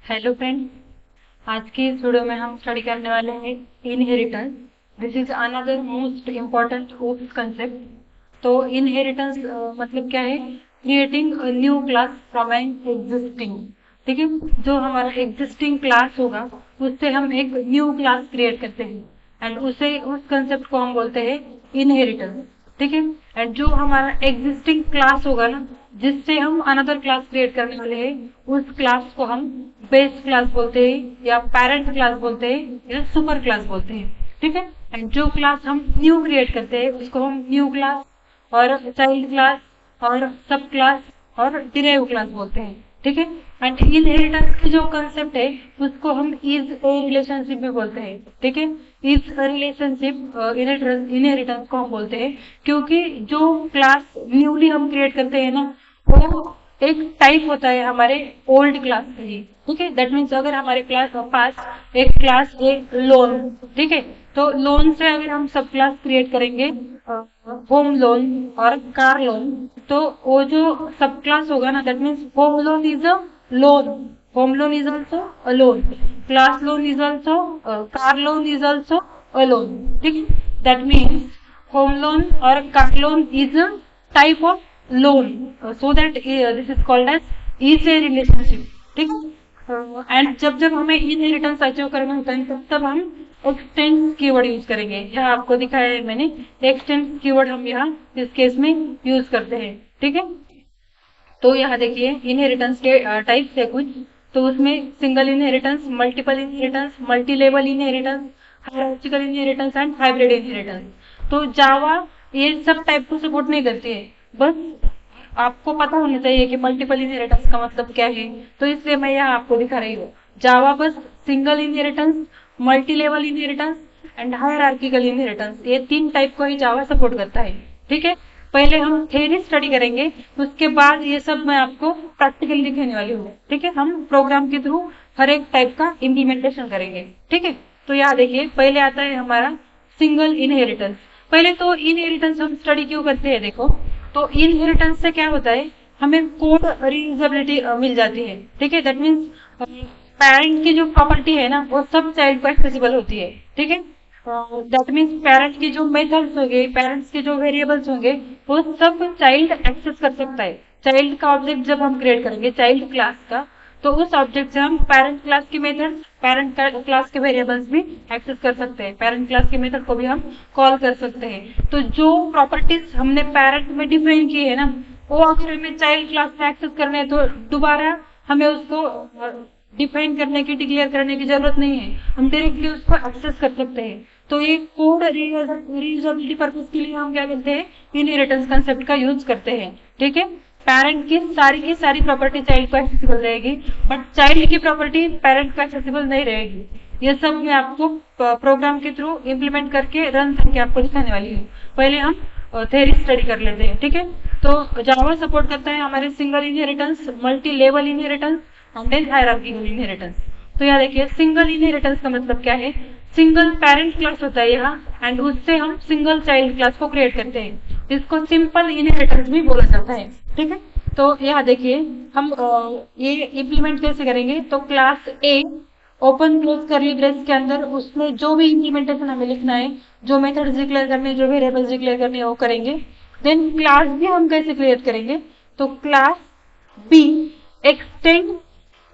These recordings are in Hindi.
Hello friends. आज की इस वीडियो में हम स्टडी करने वाले हैं inheritance. This is another most important concept. तो इनहेरिटेंस मतलब क्या है? Creating a new class from an existing. ठीक है, जो हमारा एग्जिस्टिंग क्लास होगा उससे हम एक न्यू क्लास क्रिएट करते हैं एंड उसे उस कंसेप्ट को हम बोलते हैं इनहेरिटेंस। ठीक है, एंड जो हमारा एग्जिस्टिंग क्लास होगा ना, जिससे हम अनदर क्लास क्रिएट करने वाले हैं, उस क्लास को हम बेस क्लास बोलते हैं या पेरेंट क्लास बोलते हैं या सुपर क्लास बोलते हैं। ठीक है, एंड जो क्लास हम न्यू क्रिएट करते हैं उसको हम न्यू क्लास और चाइल्ड क्लास और सब क्लास और डिराइव क्लास बोलते हैं। ठीक है, एंड इनहेरिटेंस की जो कंसेप्ट है उसको हम इज ए रिलेशनशिप में बोलते हैं। ठीक है, इज रिलेशनशिप इनहेरिटेंस को हम बोलते हैं क्योंकि जो क्लास न्यूली हम क्रिएट करते हैं ना, वो एक टाइप होता है हमारे ओल्ड क्लास का ही। ठीक है, दैट मीन्स अगर हमारे क्लास पास एक क्लास है लोन, ठीक है, तो लोन से अगर हम सब क्लास क्रिएट करेंगे होम लोन और कार लोन, तो वो जो सब क्लास होगा ना, that means home loan is a loan, home loan is also a loan, class loan is also, car loan is also a loan. ठीक है, दैट मीन्स होम लोन और car loan is a type of loan, so that this is called as is a relationship। ठीक है, एंड जब जब हमें इनहेरिटेंस अचीव करना होता है तब हम एक्सटेंस कीवर्ड यूज करेंगे। यहाँ आपको दिखाया है मैंने, एक्सटेंस कीवर्ड हम यहाँ इस केस में यूज करते हैं। ठीक है, तो यहाँ देखिए इनहेरिटेंस के टाइप्स है कुछ। तो उसमें single inheritance, multiple inheritance, multi level inheritance, hierarchical inheritance and hybrid inheritance. तो जावा ये सब टाइप को सपोर्ट नहीं करती है। बस आपको पता होना चाहिए कि मल्टीपल इनहेरिटेंस का मतलब क्या है, तो इसलिए मैं यहाँ आपको दिखा रही हूँ। जावा बस single inheritance, multi level inheritance and hierarchical inheritance, ये तीन टाइप को ही जावा सपोर्ट करता है। ठीक है, पहले हम थ्योरी स्टडी करेंगे, उसके बाद ये सब मैं आपको प्रैक्टिकली दिखाने वाली हूँ। ठीक है, हम प्रोग्राम के थ्रू हर एक टाइप का इम्प्लीमेंटेशन करेंगे। ठीक है, तो यहाँ देखिए पहले आता है हमारा सिंगल इनहेरिटेंस। पहले तो इनहेरिटेंस हम स्टडी क्यों करते हैं, देखो तो इनहेरिटेंस से क्या होता है, हमें कोड रीयूजेबिलिटी मिल जाती है। ठीक है, दैट मीन्स पेरेंट की जो प्रॉपर्टी है ना, वो सब चाइल्ड को एक्सेसिबल होती है। ठीक है, दैट मीन्स पेरेंट की जो मेथड्स होंगे, पेरेंट्स के जो वेरिएबल्स होंगे, वो सब चाइल्ड एक्सेस कर सकता है। चाइल्ड का ऑब्जेक्ट जब हम क्रिएट करेंगे चाइल्ड क्लास का, तो उस ऑब्जेक्ट से हम पेरेंट क्लास की मेथड, पेरेंट क्लास के वेरिएबल्स भी एक्सेस कर सकते हैं, पेरेंट क्लास के मेथड को भी हम कॉल कर सकते हैं। तो जो प्रॉपर्टीज हमने पेरेंट में डिफाइन की है ना, वो अगर हमें चाइल्ड क्लास में एक्सेस करने हैं तो दोबारा हमें उसको डिफाइन करने की, डिक्लेयर करने की जरूरत नहीं है, हम डायरेक्टली उसको एक्सेस कर सकते हैं। तो ये कोड रीयूजेबिलिटी पर्पज के लिए हम क्या करते हैं, इनहेरिटेंस कंसेप्ट का यूज करते हैं। ठीक है, पेरेंट की सारी प्रॉपर्टी चाइल्ड को एक्सेसिबल रहेगी, बट चाइल्ड की प्रॉपर्टी पेरेंट को एक्सेसिबल नहीं रहेगी। ये सब मैं आपको प्रोग्राम के थ्रू इम्प्लीमेंट करके रन करके आपको दिखाने वाली हूँ। पहले हम थ्योरी स्टडी कर लेते हैं। ठीक है, तो जावा सपोर्ट करता है हमारे single inheritance, multi level inheritance and then hierarchical inheritance. तो यहाँ देखिए सिंगल इनहेरिटेंस का मतलब क्या है, सिंगल पेरेंट क्लास होता है यहाँ एंड उससे हम सिंगल चाइल्ड क्लास को क्रिएट करते हैं। इसको सिंपल इनहेरिटेंस भी बोला जाता है। ठीक है, तो यहाँ देखिए हम ये इम्प्लीमेंट कैसे करेंगे, तो class A open close curly brace के अंदर उसमें जो भी इम्प्लीमेंटेशन हमें लिखना है, जो मेथड्स डिक्लेयर करने, जो वेरिएबल्स डिक्लेयर करने हैं, वो करेंगे। देन क्लास बी हम कैसे क्रिएट करेंगे, तो क्लास बी एक्सटेंड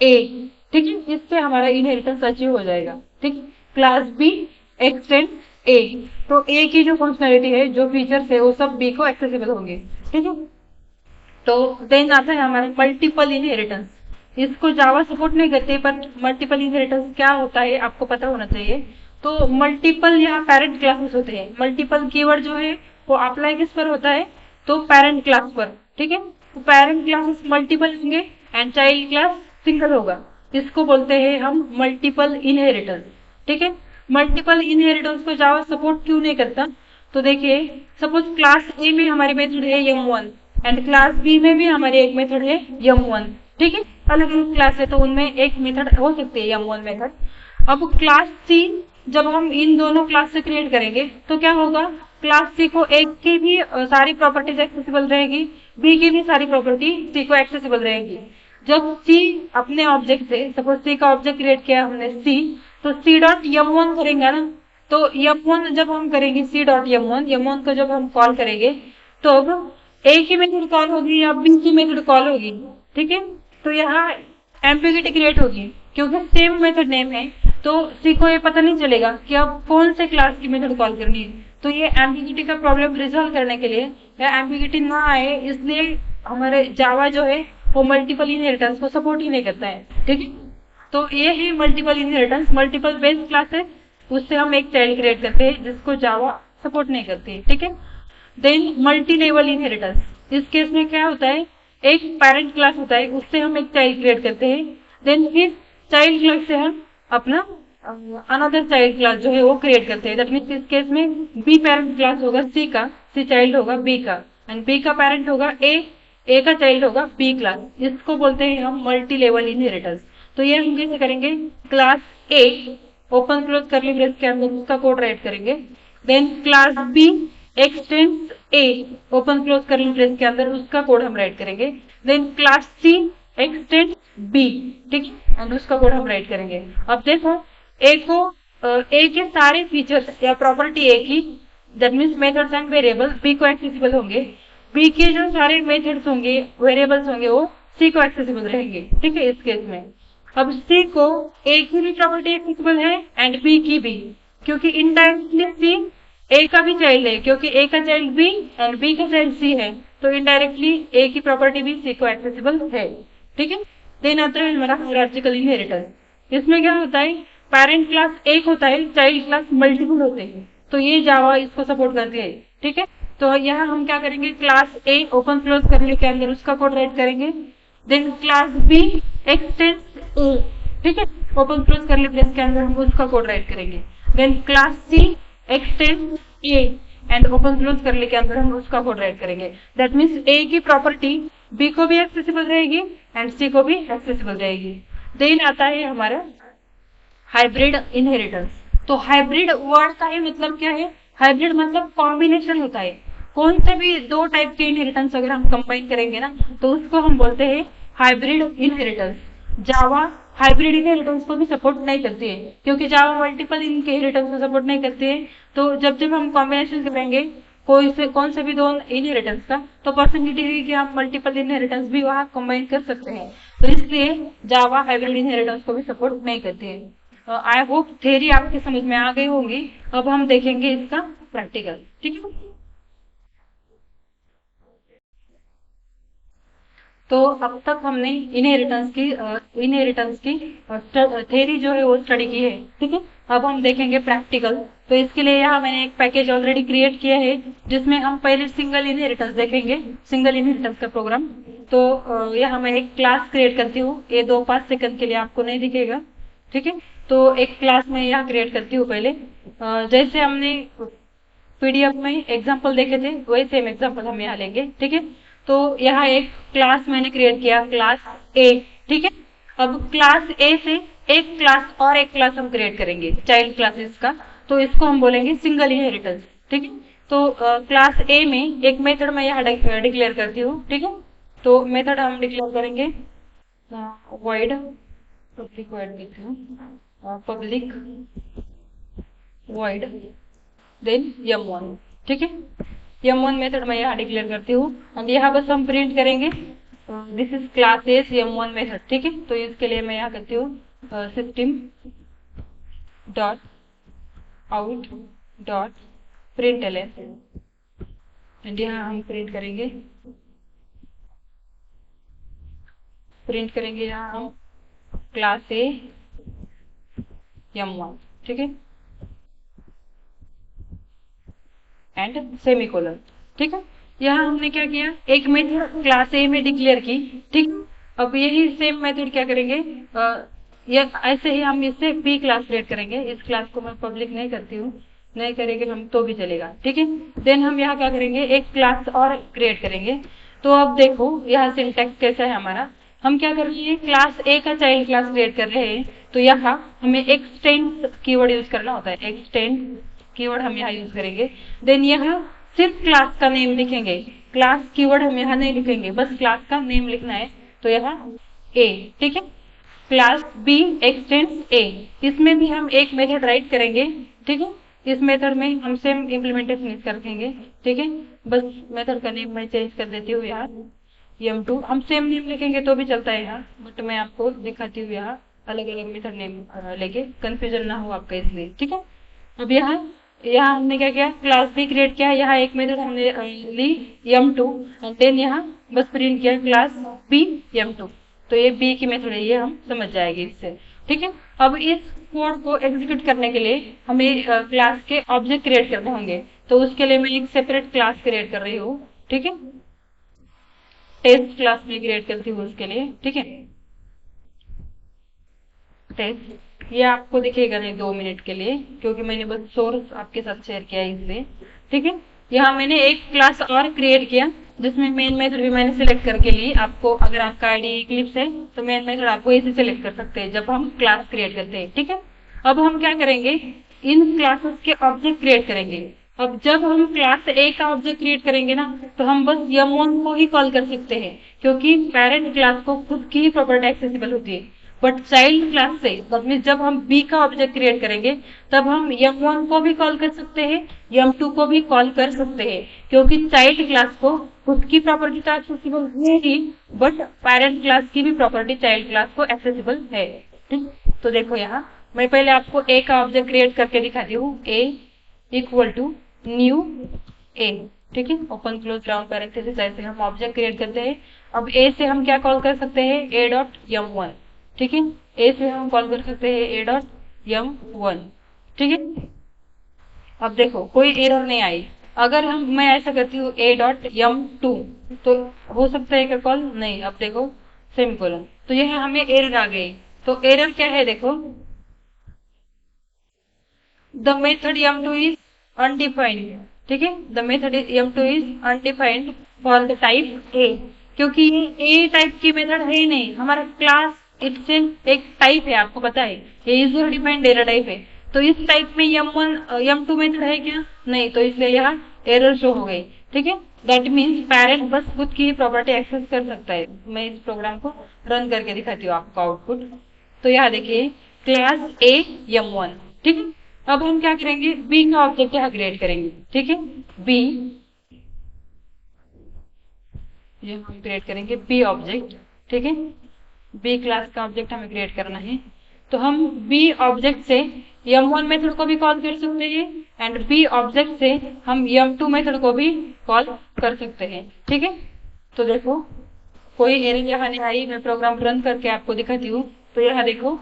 ए। ठीक है, इससे हमारा इनहेरिटेंस अचीव हो जाएगा। ठीक, क्लास बी एक्सटेंड ए, तो ए की जो फंक्शनलिटी है, जो फीचर्स है, वो सब बी को एक्सेसिबल होंगे। ठीक है, तो देन आता है हमारा मल्टीपल इनहेरिटेंस। इसको जावा सपोर्ट नहीं करते, पर मल्टीपल इनहेरिटेंस क्या होता है आपको पता होना चाहिए। तो मल्टीपल यहाँ पेरेंट क्लासेस होते हैं। मल्टीपल कीवर्ड जो है वो अप्लाई किस पर होता है, तो पेरेंट क्लास पर। ठीक है, तो पेरेंट क्लासेस मल्टीपल होंगे एंड चाइल्ड क्लास सिंगल होगा, इसको बोलते हैं हम मल्टीपल इनहेरिटेंस। ठीक है, मल्टीपल इनहेरिटेंस को जावा सपोर्ट क्यों नहीं करता, तो देखिए सपोज क्लास ए में हमारी मेथड है यम1 एंड क्लास बी में भी हमारी एक मेथड है यम1। ठीक है, अलग अलग क्लास है तो उनमें एक मेथड हो सकती है यम1 मेथड। अब क्लास सी जब हम इन दोनों क्लास से क्रिएट करेंगे तो क्या होगा, क्लास सी को एक की भी सारी प्रॉपर्टीज एक्सेसिबल रहेगी, बी की भी सारी प्रॉपर्टी सी को एक्सेसिबल रहेगी। जब सी अपने ऑब्जेक्ट से, सपोज सी का ऑब्जेक्ट क्रिएट किया हमने सी, तो सी डॉट यम वन करेंगे ना, तो यम वन जब हम करेंगे सी डॉट यम वन को जब हम कॉल करेंगे, तो अब ए की मेथड कॉल होगी या बी की मेथड कॉल होगी, ठीक है। तो यहाँ एम्बिग्यूटी क्रिएट होगी क्योंकि सेम मेथड नेम है, तो सी को ये पता नहीं चलेगा कि अब कौन से क्लास की मेथड कॉल करनी है। तो ये एम्बिग्यूटी का प्रॉब्लम रिजॉल्व करने के लिए, या एम्बिग्यूटी ना आए इसलिए हमारे जावा जो है वो मल्टीपल इनहेरिटेंस को सपोर्ट ही नहीं करता है, ठीक है। तो ये है multiple inheritance, multiple base class है, उससे हम एक चाइल्ड क्रिएट करते हैं जिसको जावा सपोर्ट नहीं करती है, ठीक है। देन मल्टी लेवल इनहेरिटेंस, इस केस में क्या होता है, एक पेरेंट क्लास होता है, उससे हम एक चाइल्ड क्रिएट करते हैं, देन फिर चाइल्ड क्लास से हम अपना अनदर चाइल्ड क्लास जो है वो क्रिएट करते हैं। दैट मीन्स इस केस में बी पेरेंट क्लास होगा सी का, सी चाइल्ड होगा बी का, एंड बी का पेरेंट होगा ए का चाइल्ड होगा बी क्लास। इसको बोलते हैं हम मल्टी लेवल इनहेरिटेंस। तो ये हम कैसे करेंगे, class A open close curly brace के अंदर उसका कोड राइट करेंगे, then class B extends A open close curly brace के अंदर उसका कोड हम राइट करेंगे, then class C extends B, ठीक है, एंड उसका कोड हम राइट करेंगे। अब देखो ए को ए के सारे फीचर्स या प्रॉपर्टी ए की, that means methods and variables B को एक्सेसिबल होंगे, बी के जो सारे मेथड्स होंगे वेरिएबल्स होंगे वो सी को एक्सेसिबल रहेंगे, ठीक है। इस केस में अब सी को ए की भी प्रॉपर्टी एक्सेसिबल है एंड बी की भी, क्योंकि इनडायरेक्टली सी ए का भी चाइल्ड है, क्योंकि ए का चाइल्ड बी एंड बी का चाइल्ड सी है, तो इनडायरेक्टली ए की प्रॉपर्टी भी सी को एक्सेसिबल है, ठीक है। देन आता है हमारा हायरार्चिकल इनहेरिटेंस। इसमें क्या होता है, पेरेंट क्लास एक होता है, चाइल्ड क्लास मल्टीपल होते हैं, तो ये जावा इसको सपोर्ट करती है, ठीक है। तो यहाँ हम क्या करेंगे, क्लास ए ओपन क्लोज करने के अंदर उसका कोड राइट करेंगे, देन क्लास बी एक्सटेंड्स ए, ठीक है, ओपन क्लोज करली ब्रेस के अंदर हम उसका कोड राइट करेंगे, then class C extends A and open close curly के अंदर हम उसका कोड राइट करेंगे। दैट मीन्स ए की प्रॉपर्टी बी को भी एक्सेसिबल रहेगी एंड सी को भी एक्सेसिबल रहेगी। देन आता है हमारा हाइब्रिड इनहेरिटेंस। तो हाइब्रिड वर्ड का ही मतलब क्या है, हाइब्रिड मतलब कॉम्बिनेशन होता है, कौन से भी दो टाइप के इनहेरिटेंस अगर हम कंबाइन करेंगे ना तो उसको हम बोलते हैं हाइब्रिड इनहेरिटेंस। जावा हाइब्रिड इनहेरिटेंस को भी सपोर्ट नहीं करती है, क्योंकि जावा मल्टीपल इनहेरिटेंस को सपोर्ट नहीं करती है। तो जब जब हम कॉम्बिनेशन करेंगे कौन से भी दो इनहेरिटेंस का, तो पॉसिबिलिटी है कि हम मल्टीपल इनहेरिटेंस भी वहां कंबाइन कर सकते हैं, तो इसलिए जावा हाइब्रिड इनहेरिटेंस को भी सपोर्ट नहीं करती है। आई होप थ्योरी आपके समझ में आ गई होगी। अब हम देखेंगे इसका प्रैक्टिकल, ठीक है। तो अब तक हमने इनहेरिटेंस की थ्योरी जो है वो स्टडी की है, ठीक है। अब हम देखेंगे प्रैक्टिकल। तो इसके लिए यहाँ मैंने एक पैकेज ऑलरेडी क्रिएट किया है जिसमें हम पहले सिंगल इनहेरिटेंस देखेंगे, सिंगल इनहेरिटेंस का प्रोग्राम। तो यहाँ मैं एक क्लास क्रिएट करती हूँ, ये 2-5 सेकंड के लिए आपको नहीं दिखेगा, ठीक है। तो एक क्लास में यहाँ क्रिएट करती हूँ पहले, जैसे हमने पीडीएफ में एग्जाम्पल देखे थे वही सेम एग्जाम्पल हम यहाँ लेंगे, ठीक है। तो यहाँ एक क्लास मैंने क्रिएट किया, क्लास ए, ठीक है। अब क्लास ए से एक क्लास और एक क्लास हम क्रिएट करेंगे चाइल्ड क्लासेस का, तो इसको हम बोलेंगे सिंगल इनहेरिटेंस, ठीक है। तो क्लास ए में एक मेथड मैं यहाँ डिक्लेयर करती हूँ, ठीक है। तो मेथड हम डिक्लेयर करेंगे void पब्लिक void देती हूँ, पब्लिक void देन m1, ठीक है। m1 मेथड मैं यहाँ डिक्लेयर करती हूँ एंड यहाँ बस हम प्रिंट करेंगे this is class A m1 method, ठीक है। तो इसके लिए मैं यहाँ करती हूँ system dot out dot println and यहाँ हम प्रिंट करेंगे यहाँ हम क्लास ए m1, ठीक है, एंड सेमीकोलन, ठीक है। यहाँ हमने क्या किया, एक मेथड क्लास ए में डिक्लेयर की, ठीक। अब यही सेम मेथड क्या करेंगे, ऐसे ही हम इससे बी क्लास क्रिएट करेंगे। इस क्लास को मैं पब्लिक नहीं करती हूँ, नहीं करेंगे हम तो भी चलेगा, ठीक है। देन हम यहाँ क्या करेंगे, एक क्लास और क्रिएट करेंगे। तो अब देखो यहाँ सिंटैक्स कैसा है हमारा, हम क्या कर रहे हैं, क्लास ए का चाइल्ड क्लास क्रिएट कर रहे हैं, तो यहाँ हमें एक्सटेंड कीवर्ड यूज करना होता है, एक्सटेंड कीवर्ड हम यहाँ यूज करेंगे। देन यहाँ सिर्फ क्लास का नेम लिखेंगे, क्लास कीवर्ड हम यहाँ नहीं लिखेंगे, बस क्लास का नेम लिखना है। तो यहाँ ए, ठीक है। क्लास बी एक्सटेंड्स ए, इसमें भी हम एक मेथड राइट करेंगे, ठीक है। इस मेथड में हम सेम इम्प्लीमेंटेशन इसका रखेंगे, ठीक है। बस मेथड का नेम मैं चेंज कर देती हूँ यहाँ, m2। हम सेम नेम लिखेंगे तो भी चलता है यहाँ, बट मैं आपको दिखाती हूँ यहाँ अलग अलग मेथड नेम लेके, कंफ्यूजन ना हो आपका इसलिए, ठीक है। अब यहाँ यहाँ हमने क्या किया, क्लास बी क्रिएट किया, यहाँ एक मेथड हमने ली m2, एंड देन यहाँ बस प्रिंट किया क्लास बी m2। तो ये बी की मेथड है, ये हम समझ जाएंगे इससे, ठीक है। अब इस कोड को एग्जीक्यूट करने के लिए हमें क्लास के ऑब्जेक्ट क्रिएट करने होंगे, तो उसके लिए मैं एक सेपरेट क्लास क्रिएट कर रही हूँ, ठीक है। टेस्ट क्लास में क्रिएट करती हूँ उसके लिए, ठीक है। टेस्ट, ये आपको दिखेगा नहीं 2 मिनट के लिए, क्योंकि मैंने बस सोर्स आपके साथ शेयर किया है इसलिए, ठीक है। यहाँ मैंने एक क्लास और क्रिएट किया, जिसमें मेन मेथड भी मैंने सिलेक्ट करके ली। आपको अगर आपका आईडी इक्लिप्स है तो मेन मेथड आपको इसे सिलेक्ट कर सकते हैं जब हम क्लास क्रिएट करते हैं, ठीक है। अब हम क्या करेंगे, इन क्लासेस के ऑब्जेक्ट क्रिएट करेंगे। अब जब हम क्लास ए का ऑब्जेक्ट क्रिएट करेंगे ना, तो हम बस m1 को ही कॉल कर सकते हैं, क्योंकि पेरेंट क्लास को खुद की ही प्रॉपर्टी एक्सेसिबल होती है। बट चाइल्ड क्लास से मतलब जब हम बी का ऑब्जेक्ट क्रिएट करेंगे, तब हम m1 को भी कॉल कर सकते हैं, m2 को भी कॉल कर सकते हैं, क्योंकि चाइल्ड क्लास को खुद की प्रॉपर्टी तो एक्सेसिबल है ही, बट पेरेंट क्लास की भी प्रॉपर्टी चाइल्ड क्लास को एक्सेसिबल है, ठीक। तो देखो यहाँ मैं पहले आपको ए का ऑब्जेक्ट क्रिएट करके दिखाती हूँ। ए इक्वल टू न्यू ए, ठीक है। ओपन क्लोज राउंड पैरेंथेसिस, ऐसे हम ऑब्जेक्ट क्रिएट करते हैं। अब ए से हम क्या कॉल कर सकते हैं, ए डॉट m1, ठीक है। ए से हम कॉल कर सकते हैं ए डॉट m1, ठीक है। अब देखो कोई एरर नहीं आई। अगर मैं ऐसा करती हूँ ए डॉट m2, तो हो सकता है क्या कॉल, नहीं। अब देखो सेमीकोलन, तो यह हमें एरर आ गई। तो एरर क्या है, देखो the method m2 is undefined, ठीक है। The method m2 is undefined for the type A, क्योंकि ये ए टाइप की मेथड है ही नहीं, हमारा क्लास इटसेल्फ एक टाइप है, आपको पता है ये यूजर डिफाइंड डेटा टाइप है। तो इस टाइप में m1 m2 मेथड है क्या, नहीं, तो इसलिए यहाँ एरर शो हो गई, ठीक है। दैट मीन्स पेरेंट बस खुद की प्रॉपर्टी एक्सेस कर सकता है। मैं इस प्रोग्राम को रन करके दिखाती हूँ आपको आउटपुट। तो यहाँ देखिए क्लास ए m1, ठीक है। अब हम क्या करेंगे, बी का ऑब्जेक्ट यहाँ क्रिएट करेंगे, ठीक है। बी, ये हम क्रिएट करेंगे बी ऑब्जेक्ट, ठीक है। बी क्लास का ऑब्जेक्ट हमें क्रिएट करना है। तो हम बी ऑब्जेक्ट से m1 मेथड को भी कॉल कर सकते हैं, एंड बी ऑब्जेक्ट से हम m2 मेथड को भी कॉल कर सकते हैं, ठीक है। तो देखो कोई एरर यहाँ नहीं आई, मैं प्रोग्राम रन करके आपको दिखाती हूँ। तो यहाँ देखो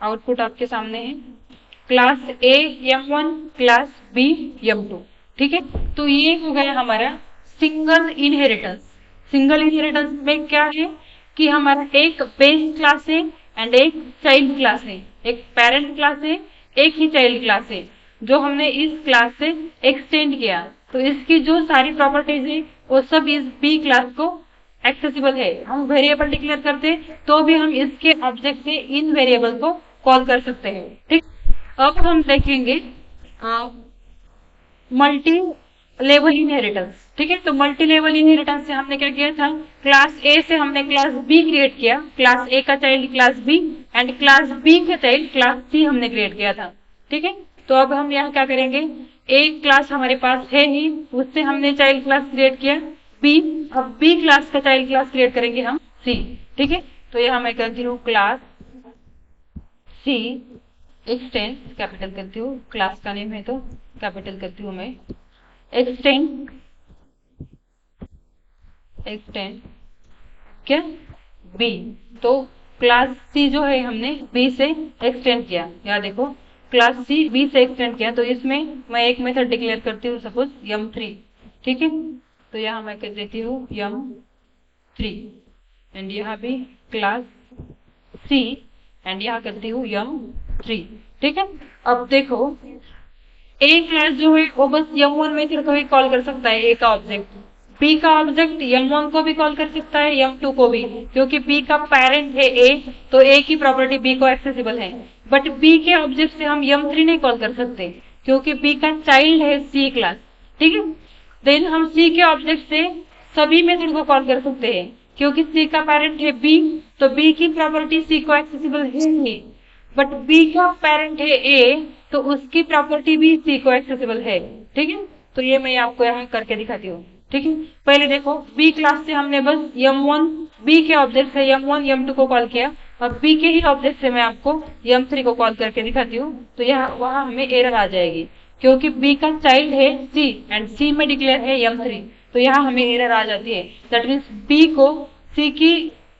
आउटपुट आपके सामने है, class A m1 class B m2, ठीक है। तो ये हो गया हमारा सिंगल इनहेरिटेंस। सिंगल इनहेरिटेंस में क्या है कि हमारा एक बेस क्लास है एंड एक चाइल्ड क्लास है, एक पेरेंट क्लास है, एक ही चाइल्ड क्लास है, जो हमने इस क्लास से एक्सटेंड किया। तो इसकी जो सारी प्रॉपर्टीज है वो सब इस बी क्लास को एक्सेसिबल है। हम वेरिएबल डिक्लेयर करते तो भी हम इसके ऑब्जेक्ट से इन वेरिएबल को कॉल कर सकते हैं, ठीक। अब हम देखेंगे मल्टी लेवल इनहेरिटेंस, ठीक है। तो मल्टी लेवल इनहेरिटेंस से हमने क्या किया था, क्लास ए से हमने क्लास बी क्रिएट किया, क्लास ए का child class B, and class B का चाइल्ड क्लास सी हमने क्रिएट किया था, ठीक है। तो अब हम यहाँ क्या करेंगे, एक क्लास हमारे पास है ही, उससे हमने चाइल्ड क्लास क्रिएट किया बी। अब बी क्लास का चाइल्ड क्लास क्रिएट करेंगे हम सी, ठीक है। तो यहाँ मैं करती हूँ क्लास सी एक्सटेंड, कैपिटल करती हूँ, क्लास का नेम है तो कैपिटल करती हूँ मैं, एक्सटेंड क्या बी। तो क्लास सी जो है हमने बी से एक्सटेंड किया, यहाँ देखो क्लास सी बी से एक्सटेंड किया। तो इसमें मैं एक मेथड डिक्लेयर करती हूँ, सपोज m3, ठीक है। तो यहाँ मैं कर देती हूँ m3, एंड यहाँ भी क्लास सी, एंड यहाँ करती हूँ m3, ठीक है। अब देखो ए क्लास जो है वो बस m1 मेथड को ही कॉल कर सकता है, ए का ऑब्जेक्ट। बी का ऑब्जेक्ट m1 को भी कॉल कर सकता है, m2 को भी, क्योंकि बी का पेरेंट है ए, तो ए की प्रॉपर्टी बी को एक्सेसिबल है। बट बी के ऑब्जेक्ट से हम m3 नहीं कॉल कर सकते, क्योंकि बी का चाइल्ड है सी क्लास, ठीक है। देन हम सी के ऑब्जेक्ट से सभी मेथड को कॉल कर सकते हैं, क्योंकि सी का पेरेंट है बी, तो बी की प्रॉपर्टी सी को एक्सेसिबल है, बट बी का पेरेंट है ए, तो उसकी प्रॉपर्टी भी सी को एक्सेसिबल है। ठीक है, तो ये मैं आपको यहाँ करके दिखाती हूँ। ठीक है, पहले देखो बी क्लास से हमने बस m1 बी के ऑब्जेक्ट से m1 m2 को कॉल किया, अब बी के ही ऑब्जेक्ट से मैं आपको m3 को कॉल करके दिखाती हूँ, तो यह वहां हमें एरर आ जाएगी, क्योंकि बी का चाइल्ड है सी एंड सी में डिक्लेयर है m3, तो यहाँ हमें एरर आ जाती है। दैट मीन्स बी को सी की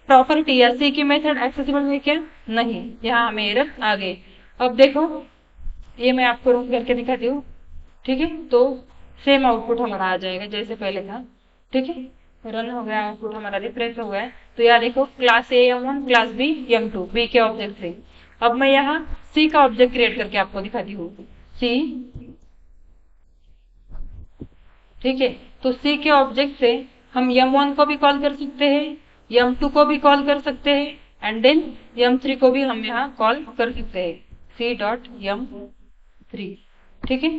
प्रॉपर्टी या सी की मेथड एक्सेसिबल है क्या? नहीं, यहाँ हमें एरर आ गई। अब देखो ये मैं आपको रन करके दिखाती हूँ। ठीक है, तो सेम आउटपुट हमारा आ जाएगा जैसे पहले था। ठीक है, रन हो गया, आउटपुट हमारा रिफ्रेश हो गया। तो यहाँ देखो class A m1 class B m2 B के ऑब्जेक्ट से। अब मैं यहाँ सी का ऑब्जेक्ट क्रिएट करके आपको दिखाती हूँ, सी। ठीक है, तो सी के ऑब्जेक्ट से हम m1 को भी कॉल कर सकते हैं, m2 को भी कॉल कर सकते हैं, एंड देन m3 को भी हम यहाँ कॉल कर सकते हैं, सी डॉट m3। ठीक है,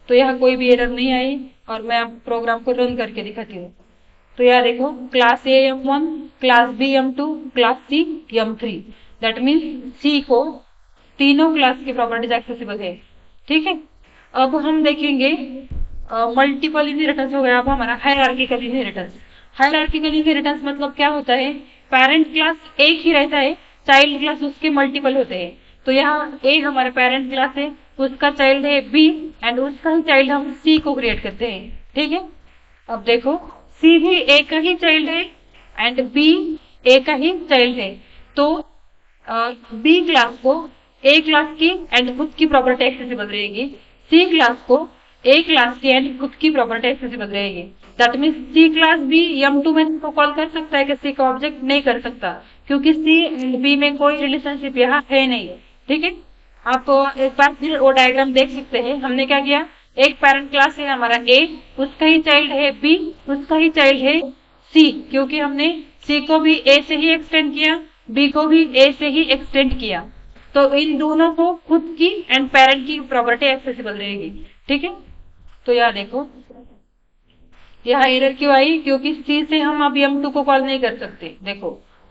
तो यहाँ कोई भी एरर नहीं आई, और मैं अब प्रोग्राम को रन करके दिखाती हूँ। तो यहाँ देखो class A m1 class B m2 class C m3, that means C को तीनों क्लास की प्रॉपर्टीज एक्सेसिबल है। ठीक है, अब हम देखेंगे मल्टीपल इनहेरिटेंस हो गया। अब हमारा हायरार्किकल इनहेरिटेंस। हायरार्किकल इनहेरिटेंस मतलब क्या होता है? पेरेंट क्लास एक ही रहता है, चाइल्ड क्लास उसके मल्टीपल होते हैं। तो यहाँ ए हमारा पेरेंट क्लास है, उसका चाइल्ड है बी, एंड उसका ही चाइल्ड हम सी को क्रिएट करते हैं। ठीक है, अब देखो सी भी ए का ही चाइल्ड है एंड बी ए का ही चाइल्ड है, तो बी क्लास को ए क्लास की एंड खुद की प्रॉपर्टी एक्सेसिबल रहेगी, सी क्लास को ए क्लास की एंड खुद की प्रॉपर्टी एक्सेसिबल रहेगी। दैट मीन्स सी क्लास भी m2 में को कॉल कर सकता है कि सी का ऑब्जेक्ट नहीं कर सकता, क्योंकि सी एंड बी में कोई रिलेशनशिप यहाँ है नहीं। ठीक है, आप एक बार फिर वो डायग्राम देख सकते हैं। हमने क्या किया, एक पेरेंट क्लास है हमारा ए, उसका ही चाइल्ड है बी, उसका ही चाइल्ड है सी, क्योंकि हमने सी को भी ए से ही एक्सटेंड किया, बी को भी ए से ही एक्सटेंड किया, तो इन दोनों को खुद की एंड पेरेंट की प्रॉपर्टी एक्सेसिबल रहेगी। ठीक है, तो यहाँ देखो यहाँ एरर क्यों आई, क्योंकि सी से हम अब m2 को कॉल नहीं कर सकते। देखो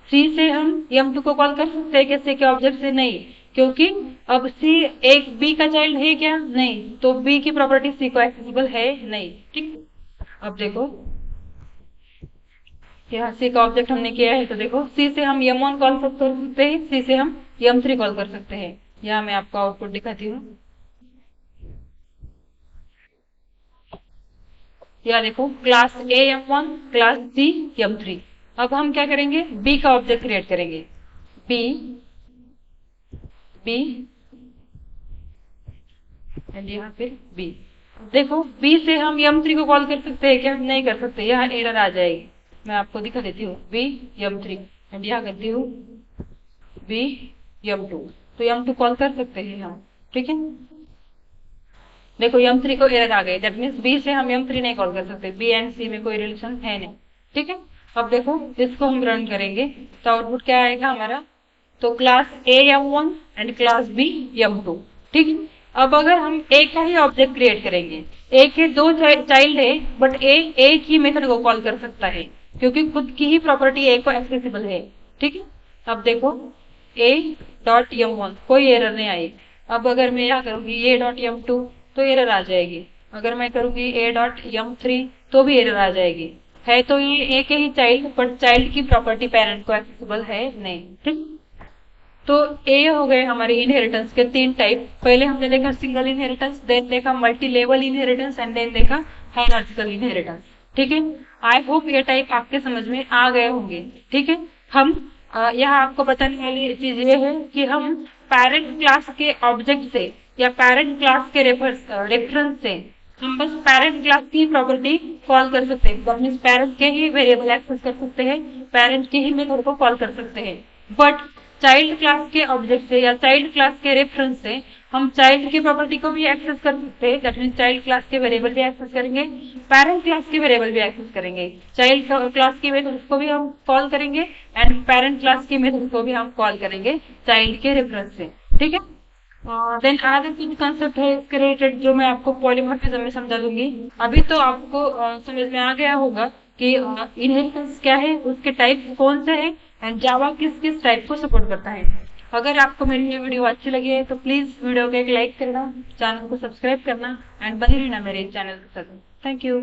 सी से हम m2 को कॉल कर सकते हैं कैसे के ऑब्जेक्ट से? नहीं, क्योंकि अब सी एक बी का चाइल्ड है क्या? नहीं, तो बी की प्रॉपर्टी सी को एक्सेसिबल है नहीं। ठीक, अब देखो यहाँ सी का ऑब्जेक्ट हमने किया है, तो देखो सी से हम m1 कॉल कर सकते हैं, सी से हम m3 कॉल कर सकते हैं। यहाँ मैं आपको आउटपुट दिखाती हूँ। या देखो class A m1 class C m3। अब हम क्या करेंगे, बी का ऑब्जेक्ट क्रिएट करेंगे, बी बी एंड यहाँ फिर बी। देखो बी से हम m3 को कॉल कर सकते हैं क्या? नहीं कर सकते, यहाँ एरर आ जाएगी। मैं आपको दिखा देती हूँ, बी m3 एंड यहाँ करती हूँ बी m2, तो m2 कॉल कर सकते हैं हम। ठीक है, देखो m3 को एरर आ गई, दैट मीन्स बी से हम m3 नहीं कॉल कर सकते, बी एंड सी में कोई रिलेशन है नहीं। ठीक है, अब देखो इसको हम रन करेंगे तो आउटपुट क्या आएगा हमारा, तो class A m1 and class B m2। ठीक है, अब अगर हम ए का ही ऑब्जेक्ट क्रिएट करेंगे, ए के दो चाइल्ड है, बट ए एक ही मेथड को कॉल कर सकता है, क्योंकि खुद की ही प्रॉपर्टी ए को एक्सेसिबल है। ठीक है, अब देखो ए डॉट m1 कोई एरर नहीं आई। अब अगर मैं यहाँ करूंगी ए डॉट m2 तो एरर आ जाएगी, अगर मैं करूंगी ए डॉट m3 तो भी एरर आ जाएगी। है तो ये ए के ही चाइल्ड, बट चाइल्ड की प्रॉपर्टी पेरेंट को एक्सेसिबल है नहीं। ठीक, तो ये हो गए हमारे इनहेरिटेंस के तीन टाइप। पहले हमने देखा सिंगल इनहेरिटेंस, देन देखा multi level inheritance, and then देखा हायरार्किकल इनहेरिटेंस। ठीक है, आई होप ये टाइप आपके समझ में आ गए होंगे। ठीक है, हम यहाँ आपको बताने वाली चीज ये है कि हम पेरेंट क्लास के ऑब्जेक्ट से या पेरेंट क्लास के रेफरेंस से हम बस पेरेंट क्लास की प्रॉपर्टी कॉल कर सकते हैं, मीन्स पेरेंट के ही वेरिएबल एक्सेस कर सकते हैं, पेरेंट के ही मेथड को कॉल कर सकते हैं। बट चाइल्ड क्लास के ऑब्जेक्ट से या चाइल्ड क्लास के रेफरेंस से हम चाइल्ड की प्रॉपर्टी को भी एक्सेस कर सकते हैं, दैट मीन्स चाइल्ड क्लास के वेरिएबल भी एक्सेस करेंगे, पेरेंट क्लास के वेरिएबल भी एक्सेस करेंगे, चाइल्ड क्लास की मेथड को भी हम कॉल करेंगे एंड पेरेंट क्लास की मेथड को भी हम कॉल करेंगे चाइल्ड के रेफरेंस से। ठीक है, देन अनदर कुछ कंसेप्ट है इसके रिलेटेड जो मैं आपको पॉलीमॉर्फिज्म में समझा दूंगी। अभी तो आपको समझ में आ गया होगा कि इनहेरिटेंस क्या है, उसके टाइप कौन से हैं एंड जावा किस किस टाइप को सपोर्ट करता है। अगर आपको मेरी ये वीडियो अच्छी लगी है तो प्लीज वीडियो को एक लाइक करना, चैनल को सब्सक्राइब करना एंड बने रहना मेरे चैनल के साथ। Thank you.